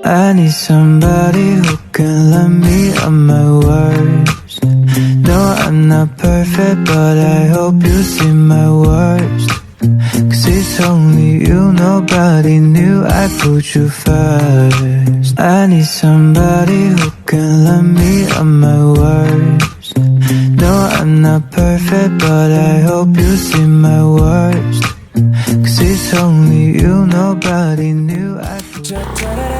I need somebody who can love me on my worst. No, I'm not perfect, but I hope you see my worst. Cause it's only you, nobody knew I put you first. I need somebody who can love me on my worst. No, I'm not perfect, but I hope you see my worst. Cause it's only you, nobody knew I put you first.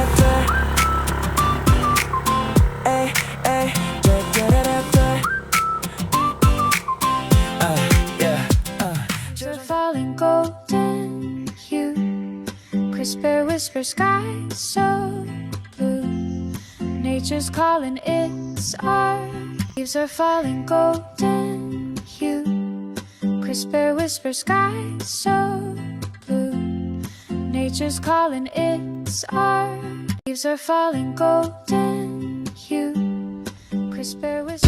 Golden hue, crisper whisper sky so blue. Nature's calling, it's our leaves are falling. Golden hue, crisper whisper sky so blue. Nature's calling, it's our leaves are falling. Golden hue, crisper whisper.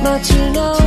멋진 너